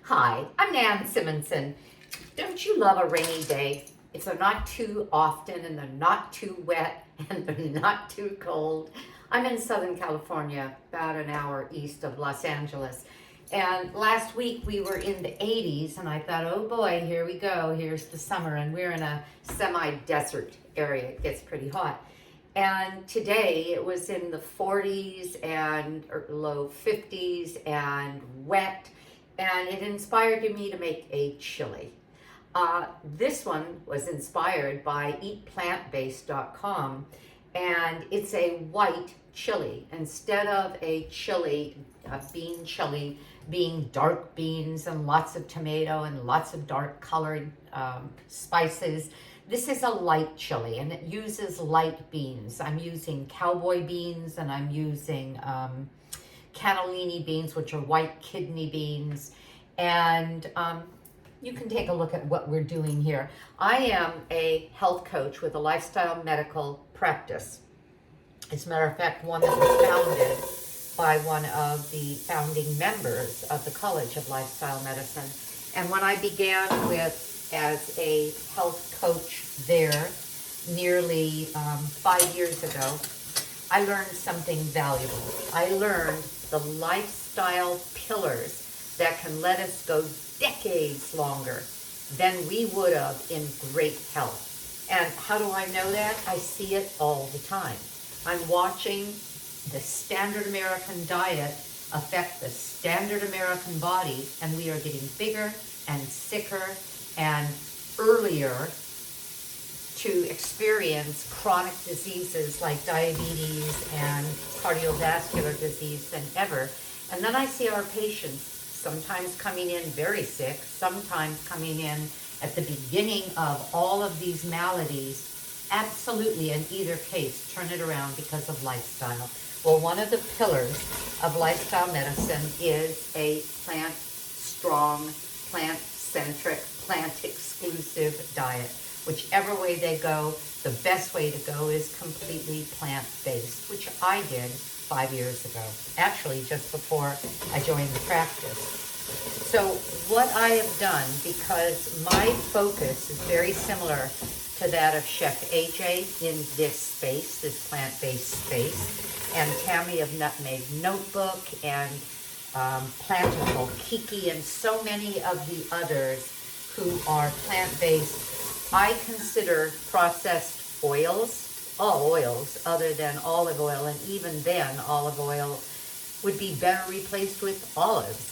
Hi, I'm Nan Simonson. Don't you love a rainy day? If they're not too often and they're not too wet and they're not too cold. I'm in Southern California, about an hour east of Los Angeles. And last week we were in the 80s and I thought, oh boy, here we go. Here's the summer and we're in a semi-desert area. It gets pretty hot. And today it was in the 40s and low 50s and wet, and it inspired me to make a chili. This one was inspired by eatplantbased.com, and it's a white chili. Instead of a chili, a bean chili, being dark beans and lots of tomato and lots of dark colored spices, this is a light chili and it uses light beans. I'm using cowboy beans and I'm using cannellini beans, which are white kidney beans. And you can take a look at what we're doing here. I am a health coach with a lifestyle medical practice. As a matter of fact, one that was founded by one of the founding members of the College of Lifestyle Medicine. And when I began as a health coach there nearly 5 years ago, I learned something valuable. I learned the lifestyle pillars that can let us go decades longer than we would have in great health. And how do I know that? I see it all the time. I'm watching the standard American diet affect the standard American body, and we are getting bigger and sicker and earlier to experience chronic diseases like diabetes and cardiovascular disease than ever. And then I see our patients sometimes coming in very sick, sometimes coming in at the beginning of all of these maladies. Absolutely, in either case, turn it around because of lifestyle. Well, one of the pillars of lifestyle medicine is a plant-strong, plant-centric, plant-exclusive diet. Whichever way they go, the best way to go is completely plant-based, which I did 5 years ago, actually just before I joined the practice. So what I have done, because my focus is very similar to that of Chef AJ in this space, this plant-based space, and Tammy of Nutmeg Notebook, and Plantable Kiki, and so many of the others who are plant-based. I consider processed oils, all oils other than olive oil, and even then olive oil would be better replaced with olives,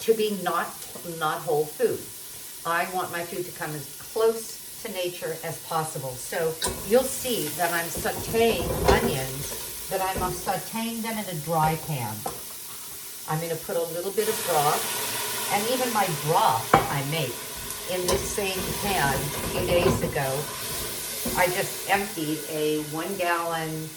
to be not whole food. I want my food to come as close to nature as possible. So you'll see that I'm sauteing onions, but I'm sauteing them in a dry pan. I'm going to put a little bit of broth, and even my broth I make in this same pan a few days ago. I just emptied a 1 gallon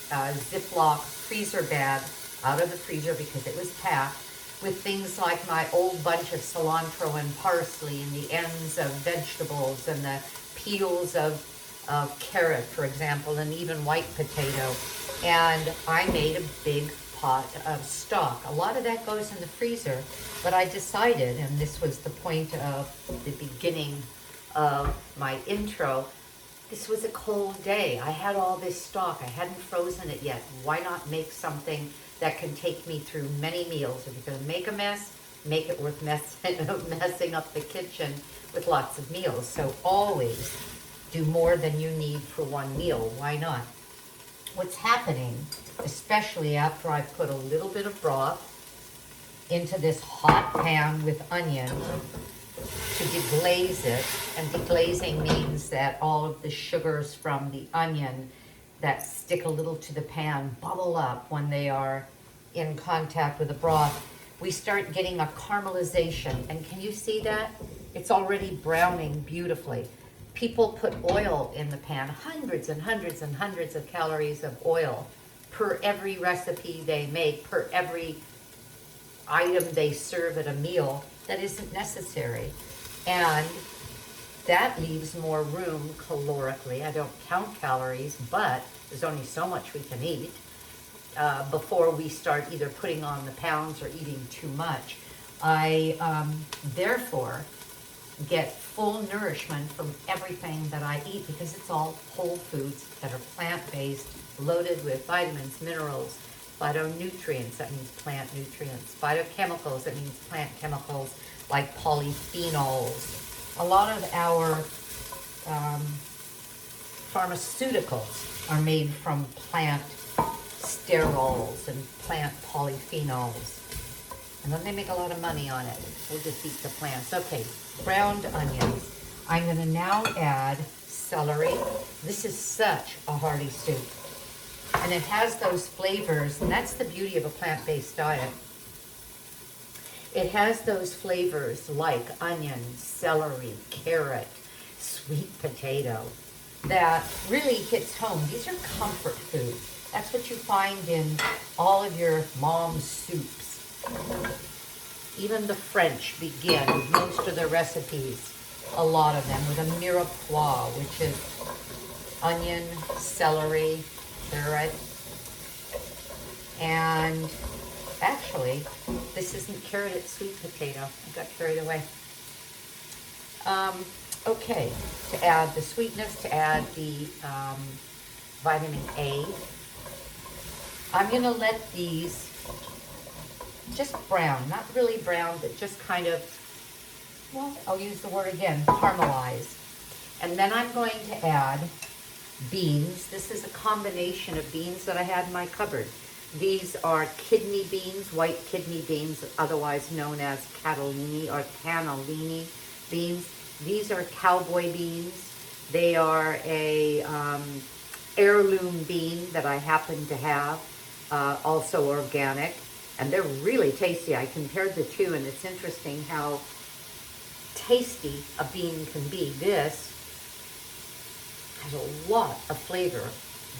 Ziploc freezer bag out of the freezer because it was packed with things like my old bunch of cilantro and parsley and the ends of vegetables and the peels of carrot, for example, and even white potato. And I made a big pot of stock. A lot of that goes in the freezer, but I decided, and this was the point of the beginning of my intro, this was a cold day. I had all this stock. I hadn't frozen it yet. Why not make something that can take me through many meals? If you're going to make a mess, make it worth messing up the kitchen with lots of meals. So always do more than you need for one meal. Why not? What's happening, especially after I put a little bit of broth into this hot pan with onion to deglaze it, and deglazing means that all of the sugars from the onion that stick a little to the pan bubble up when they are in contact with the broth. We start getting a caramelization, and can you see that? It's already browning beautifully. People put oil in the pan, hundreds and hundreds and hundreds of calories of oil per every recipe they make, per every item they serve at a meal that isn't necessary. And that leaves more room calorically. I don't count calories, but there's only so much we can eat before we start either putting on the pounds or eating too much. I therefore get full nourishment from everything that I eat because it's all whole foods that are plant-based, loaded with vitamins, minerals, phytonutrients, that means plant nutrients, phytochemicals, that means plant chemicals, like polyphenols. A lot of our pharmaceuticals are made from plant sterols and plant polyphenols. And then they make a lot of money on it. We'll just eat the plants. Okay, browned onions. I'm gonna now add celery. This is such a hearty soup. And it has those flavors, and that's the beauty of a plant-based diet. It has those flavors like onion, celery, carrot, sweet potato, that really hits home. These are comfort foods. That's what you find in all of your mom's soups. Even the French begin most of their recipes, a lot of them, with a mirepoix, which is onion, celery, carrot, and actually, this isn't carrot, it's sweet potato. I got carried away. Okay, to add the sweetness, to add the vitamin A, I'm gonna let these just brown, not really brown, but just kind of, well, I'll use the word again, caramelize. And then I'm going to add beans. This is a combination of beans that I had in my cupboard. These are kidney beans, white kidney beans, otherwise known as cannellini or cannellini beans. These are cowboy beans. They are a heirloom bean that I happen to have, also organic. And they're really tasty. I compared the two, and it's interesting how tasty a bean can be. This has a lot of flavor.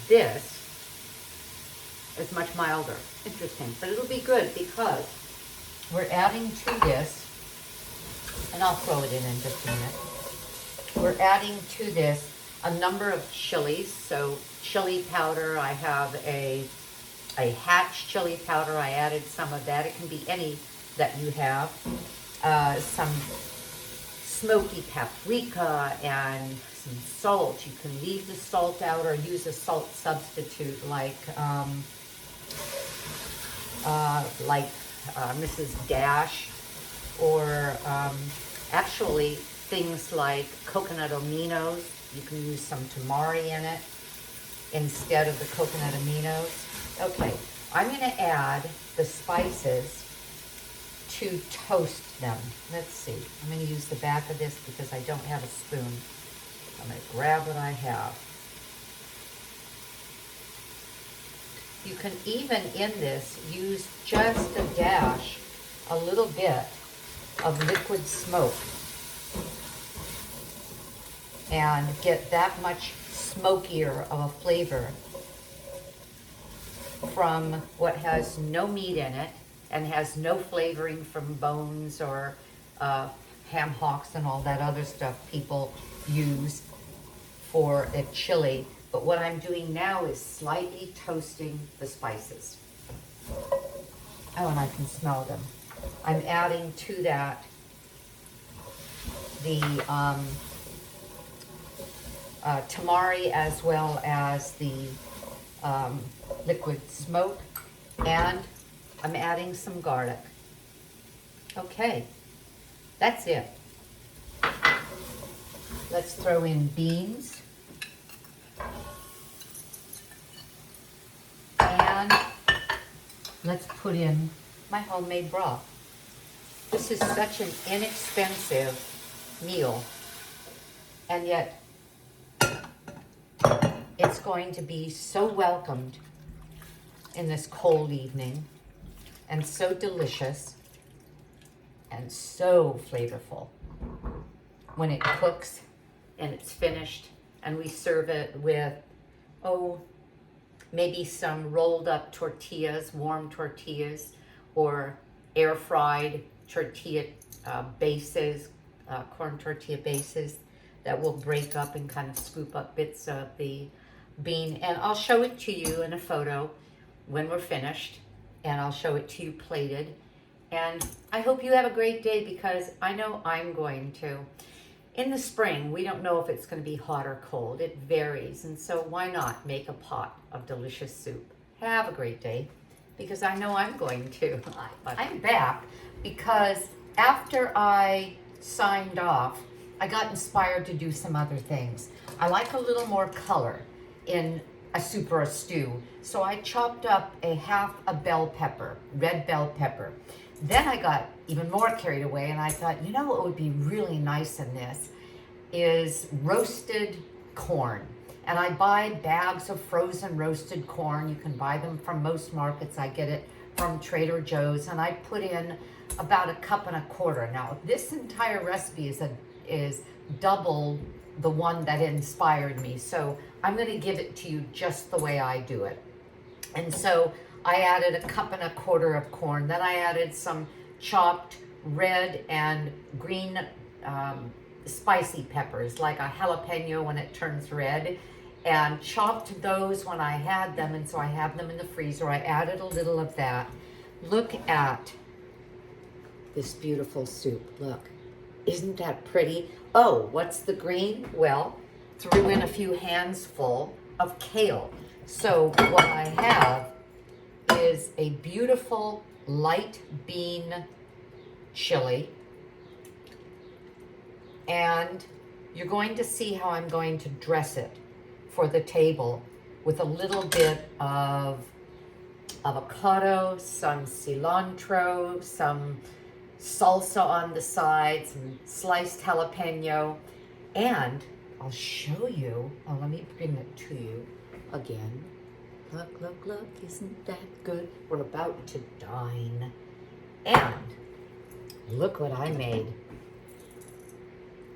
This is much milder. Interesting. But it'll be good because we're adding to this, and I'll throw it in just a minute. We're adding to this a number of chilies. So chili powder, I have a Hatch chili powder. I added some of that. It can be any that you have. Some smoky paprika and some salt. You can leave the salt out or use a salt substitute like Mrs. Dash, or actually things like coconut aminos. You can use some tamari in it instead of the coconut aminos. Okay, I'm going to add the spices to toast them. Let's see. I'm going to use the back of this because I don't have a spoon. I'm going to grab what I have. You can even in this use just a dash, a little bit of liquid smoke, and get that much smokier of a flavor from what has no meat in it and has no flavoring from bones or ham hocks and all that other stuff people use for a chili. But what I'm doing now is slightly toasting the spices. Oh, and I can smell them. I'm adding to that the tamari as well as the liquid smoke, and I'm adding some garlic. Okay, that's it. Let's throw in beans. And let's put in my homemade broth. This is such an inexpensive meal, and yet it's going to be so welcomed in this cold evening, and so delicious, and so flavorful when it cooks and it's finished, and we serve it with, maybe some rolled up tortillas, warm tortillas, or air fried tortilla bases, corn tortilla bases that will break up and kind of scoop up bits of the bean. And I'll show it to you in a photo when we're finished, and I'll show it to you plated. And I hope you have a great day, because I know I'm going to. In the spring, we don't know if it's going to be hot or cold. It varies. And so why not make a pot of delicious soup? Have a great day, because I know I'm going to. I'm back because after I signed off, I got inspired to do some other things. I like a little more color in a soup or a stew. So I chopped up a half a bell pepper, red bell pepper. Then I got even more carried away, and I thought, you know what would be really nice in this is roasted corn. And I buy bags of frozen roasted corn. You can buy them from most markets. I get it from Trader Joe's, and I put in about 1.25 cups. Now, this entire recipe is double the one that inspired me, so I'm going to give it to you just the way I do it. And so I added 1.25 cups of corn. Then I added some chopped red and green spicy peppers, like a jalapeno when it turns red, and chopped those when I had them, and so I have them in the freezer. I added a little of that. Look at this beautiful soup. Look, isn't that pretty? Oh, what's the green? Well, threw in a few handsful of kale. So what I have is a beautiful light bean chili, and you're going to see how I'm going to dress it for the table with a little bit of avocado, some cilantro, some salsa on the side, some sliced jalapeno, and I'll show you. Oh, let me bring it to you again. Look, look, look, isn't that good? We're about to dine. And look what I made.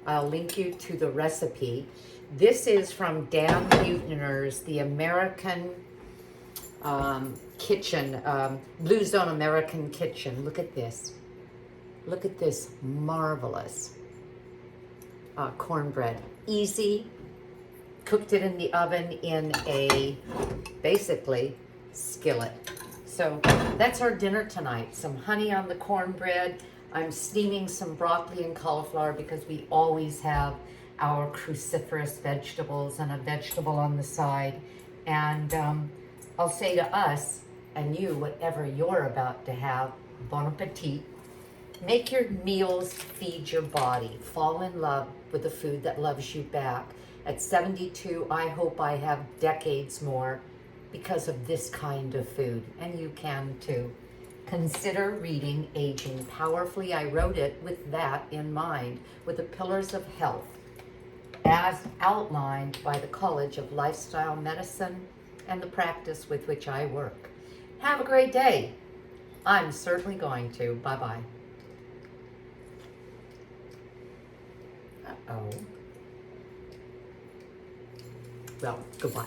I'll link you to the recipe. This is from Dan Buettner's The American Kitchen, Blue Zone American Kitchen. Look at this. Look at this marvelous cornbread. Easy. Cooked it in the oven in a, basically, skillet. So that's our dinner tonight. Some honey on the cornbread. I'm steaming some broccoli and cauliflower because we always have our cruciferous vegetables and a vegetable on the side. And I'll say to us and you, whatever you're about to have, bon appetit. Make your meals feed your body. Fall in love with the food that loves you back. At 72, I hope I have decades more because of this kind of food, and you can too. Consider reading Aging Powerfully. I wrote it with that in mind, with the pillars of health, as outlined by the College of Lifestyle Medicine and the practice with which I work. Have a great day. I'm certainly going to. Bye-bye. Uh-oh. Well, goodbye.